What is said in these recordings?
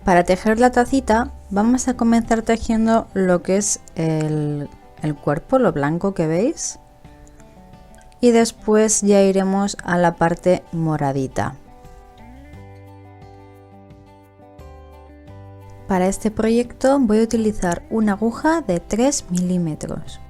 Para tejer la tacita vamos a comenzar tejiendo lo que es el cuerpo, lo blanco que veis, y después ya iremos a la parte moradita. Para este proyecto voy a utilizar una aguja de 3 milímetros.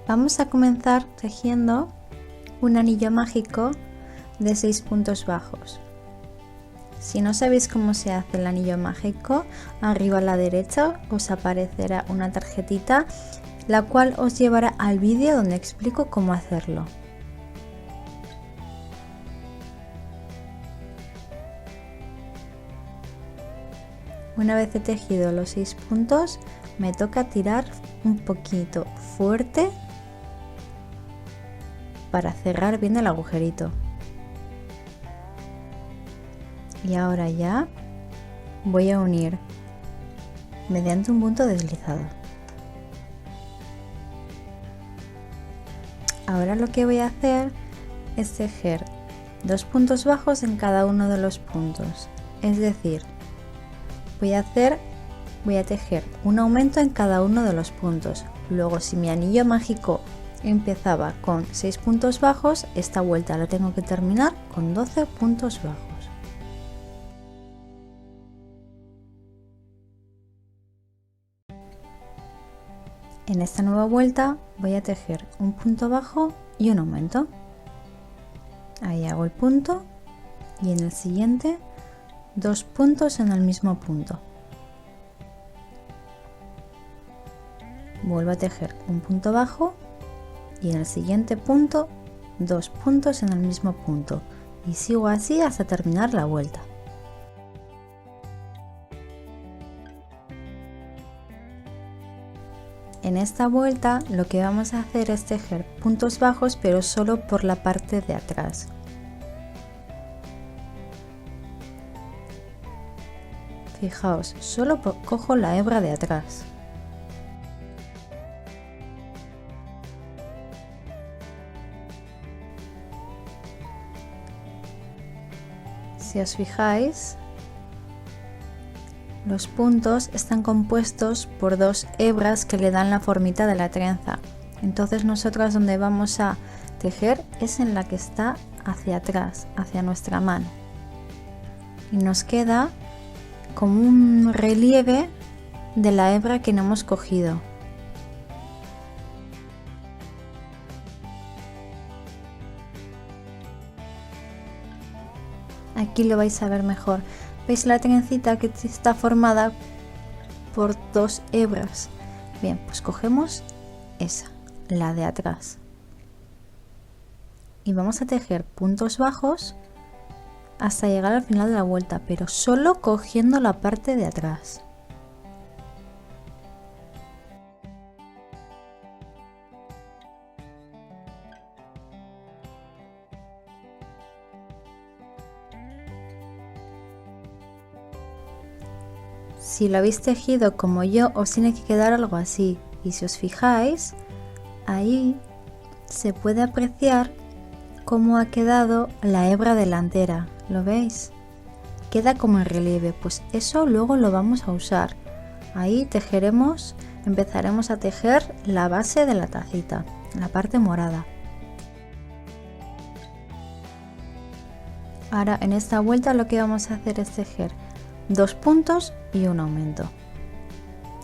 Vamos a comenzar tejiendo un anillo mágico de 6 puntos bajos. Si no sabéis cómo se hace el anillo mágico, arriba a la derecha os aparecerá una tarjetita, la cual os llevará al vídeo donde explico cómo hacerlo. Una vez he tejido los 6 puntos, me toca tirar un poquito fuerte para cerrar bien el agujerito. Y ahora ya voy a unir mediante un punto deslizado. Ahora lo que voy a hacer es tejer 2 puntos bajos en cada uno de los puntos, es decir, voy a tejer un aumento en cada uno de los puntos. Luego, si mi anillo mágico empezaba con 6 puntos bajos, esta vuelta la tengo que terminar con 12 puntos bajos. En esta nueva vuelta voy a tejer un punto bajo y un aumento. Ahí hago el punto y en el siguiente 2 puntos en el mismo punto. Vuelvo a tejer un punto bajo y en el siguiente punto 2 puntos en el mismo punto y sigo así hasta terminar la vuelta. En esta vuelta lo que vamos a hacer es tejer puntos bajos, pero solo por la parte de atrás. Fijaos, solo cojo la hebra de atrás. Si os fijáis, los puntos están compuestos por 2 hebras que le dan la formita de la trenza. Entonces nosotros donde vamos a tejer es en la que está hacia atrás, hacia nuestra mano. Y nos queda como un relieve de la hebra que no hemos cogido. Aquí lo vais a ver mejor. ¿Veis la trencita que está formada por 2 hebras? Bien, pues cogemos esa, la de atrás. Y vamos a tejer puntos bajos hasta llegar al final de la vuelta, pero solo cogiendo la parte de atrás. Si lo habéis tejido como yo, os tiene que quedar algo así. Y si os fijáis, ahí se puede apreciar cómo ha quedado la hebra delantera. ¿Lo veis? Queda como en relieve. Pues eso luego lo vamos a usar. Ahí empezaremos a tejer la base de la tacita, la parte morada. Ahora en esta vuelta lo que vamos a hacer es tejer 2 puntos y un aumento.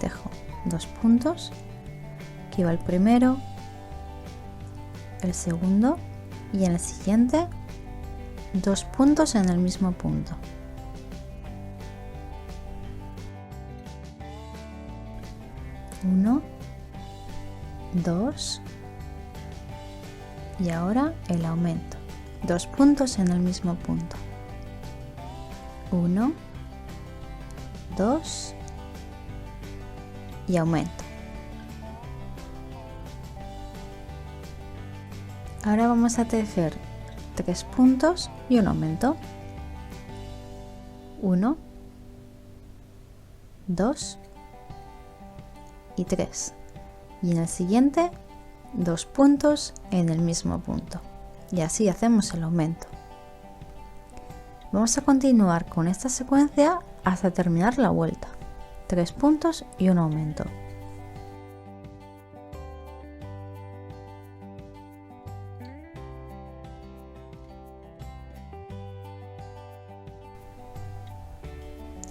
Tejo 2 puntos, aquí va el primero, el segundo y en el siguiente 2 puntos en el mismo punto. Uno, 2 y ahora el aumento. 2 puntos en el mismo punto. 1, 2 y aumento. Ahora vamos a tejer 3 puntos y un aumento. 1, 2 y 3. Y en el siguiente 2 puntos en el mismo punto. Y así hacemos el aumento. Vamos a continuar con esta secuencia hasta terminar la vuelta. 3 puntos y un aumento.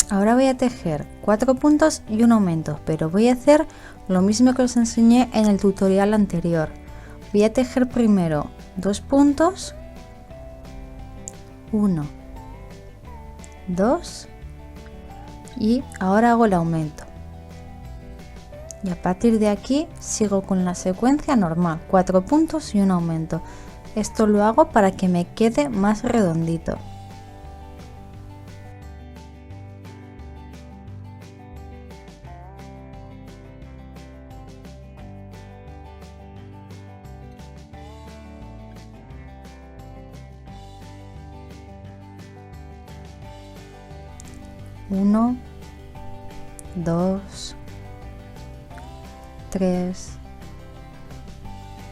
Ahora voy a tejer 4 puntos y un aumento, pero voy a hacer lo mismo que os enseñé en el tutorial anterior. Voy a tejer primero 2 puntos, 1, 2 y ahora hago el aumento. Y a partir de aquí sigo con la secuencia normal, 4 puntos y un aumento. Esto lo hago para que me quede más redondito. Uno, 2, 3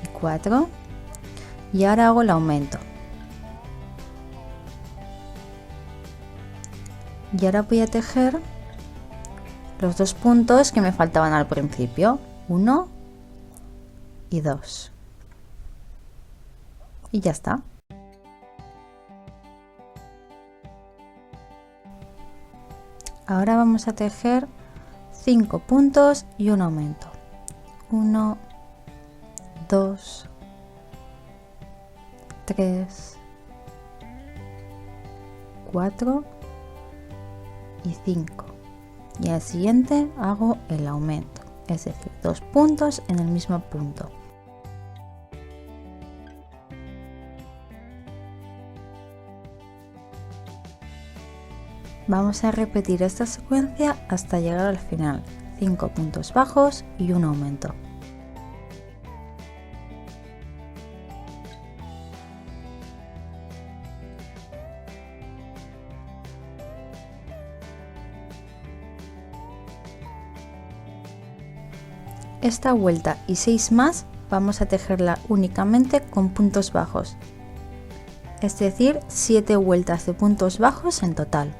y 4 y ahora hago el aumento. Y ahora voy a tejer los 2 puntos que me faltaban al principio, 1 y 2. Y ya está. Ahora vamos a tejer 5 puntos y un aumento. 1, 2, 3, 4 y 5. Y al siguiente hago el aumento, es decir, 2 puntos en el mismo punto. Vamos a repetir esta secuencia hasta llegar al final, 5 puntos bajos y un aumento. Esta vuelta y 6 más vamos a tejerla únicamente con puntos bajos, es decir, 7 vueltas de puntos bajos en total.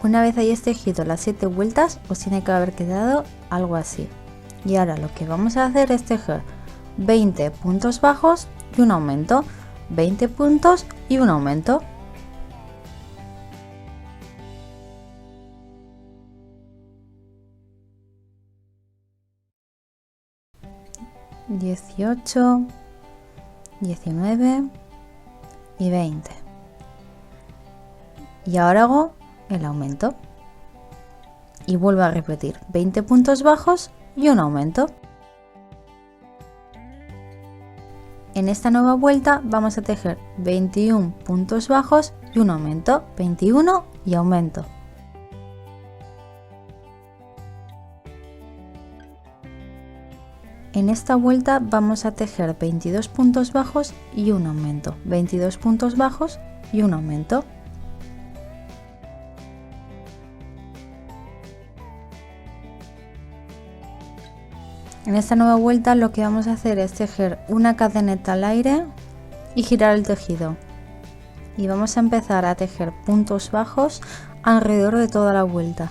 Una vez hayáis tejido las 7 vueltas, os tiene que haber quedado algo así. Y ahora lo que vamos a hacer es tejer 20 puntos bajos y un aumento, 20 puntos y un aumento. $18, 19 y 20. Y ahora hago el aumento y vuelvo a repetir 20 puntos bajos y un aumento. En esta nueva vuelta vamos a tejer 21 puntos bajos y un aumento, 21 y aumento. En esta vuelta vamos a tejer 22 puntos bajos y un aumento, 22 puntos bajos y un aumento. En esta nueva vuelta lo que vamos a hacer es tejer una cadeneta al aire y girar el tejido. Y vamos a empezar a tejer puntos bajos alrededor de toda la vuelta.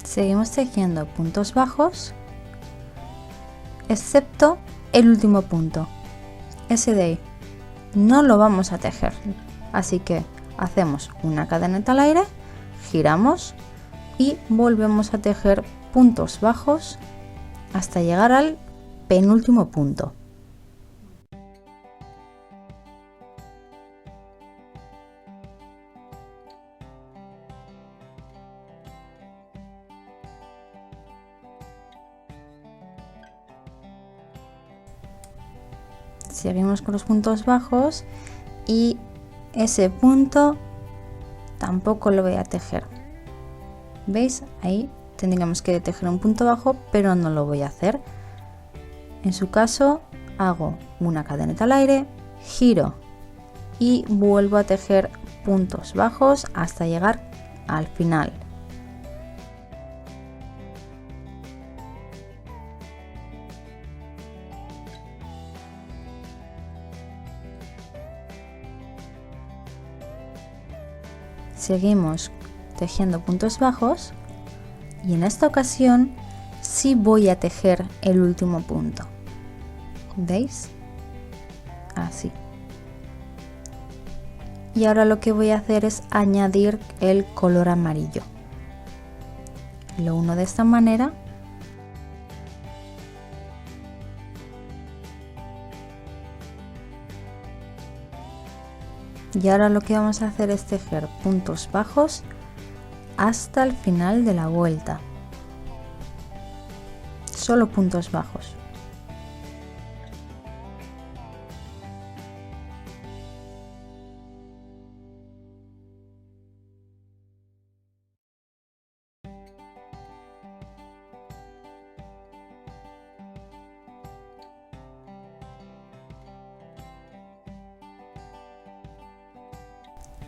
Seguimos tejiendo puntos bajos, excepto el último punto. Ese de ahí no lo vamos a tejer, así que hacemos una cadeneta al aire, giramos y volvemos a tejer puntos bajos hasta llegar al penúltimo punto. Seguimos con los puntos bajos y ese punto tampoco lo voy a tejer. ¿Veis? Ahí tendríamos que tejer un punto bajo, pero no lo voy a hacer. En su caso hago una cadeneta al aire, giro y vuelvo a tejer puntos bajos hasta llegar al final. Seguimos tejiendo puntos bajos y en esta ocasión sí voy a tejer el último punto. ¿Veis? Así. Y ahora lo que voy a hacer es añadir el color amarillo. Lo uno de esta manera. Y ahora lo que vamos a hacer es tejer puntos bajos hasta el final de la vuelta. Solo puntos bajos.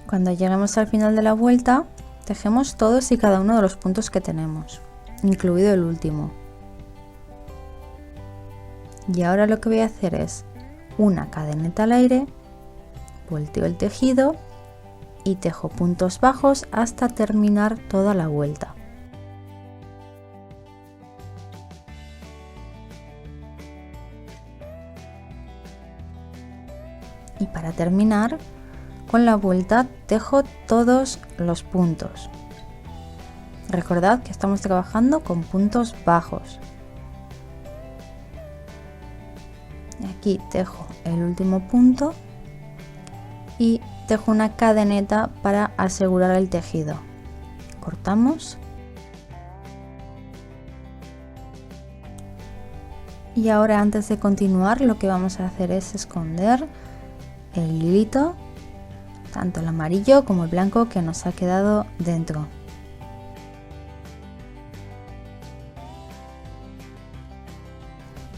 Cuando lleguemos al final de la vuelta, tejemos todos y cada uno de los puntos que tenemos, incluido el último. Y ahora lo que voy a hacer es una cadeneta al aire, volteo el tejido y tejo puntos bajos hasta terminar toda la vuelta. Y para terminar, con la vuelta tejo todos los puntos. Recordad que estamos trabajando con puntos bajos. Aquí tejo el último punto y tejo una cadeneta para asegurar el tejido. Cortamos. Y ahora, antes de continuar, lo que vamos a hacer es esconder el hilito, tanto el amarillo como el blanco que nos ha quedado dentro.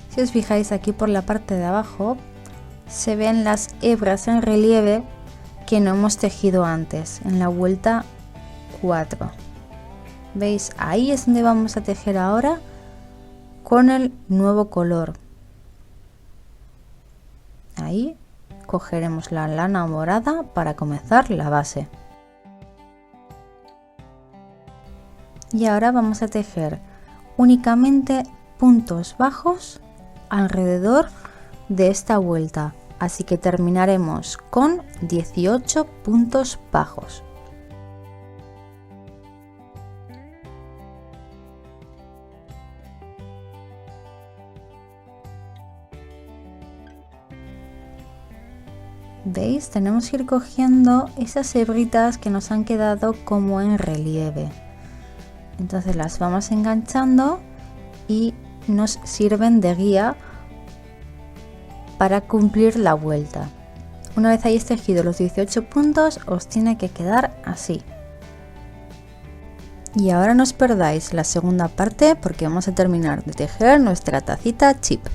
Si os fijáis aquí por la parte de abajo, se ven las hebras en relieve que no hemos tejido antes, en la vuelta 4. ¿Veis? Ahí es donde vamos a tejer ahora con el nuevo color. Ahí cogeremos la lana morada para comenzar la base. Y ahora vamos a tejer únicamente puntos bajos alrededor de esta vuelta, así que terminaremos con 18 puntos bajos. ¿Veis? Tenemos que ir cogiendo esas hebritas que nos han quedado como en relieve. Entonces las vamos enganchando y nos sirven de guía para cumplir la vuelta. Una vez hayáis tejido los 18 puntos, os tiene que quedar así. Y ahora no os perdáis la segunda parte porque vamos a terminar de tejer nuestra tacita chip.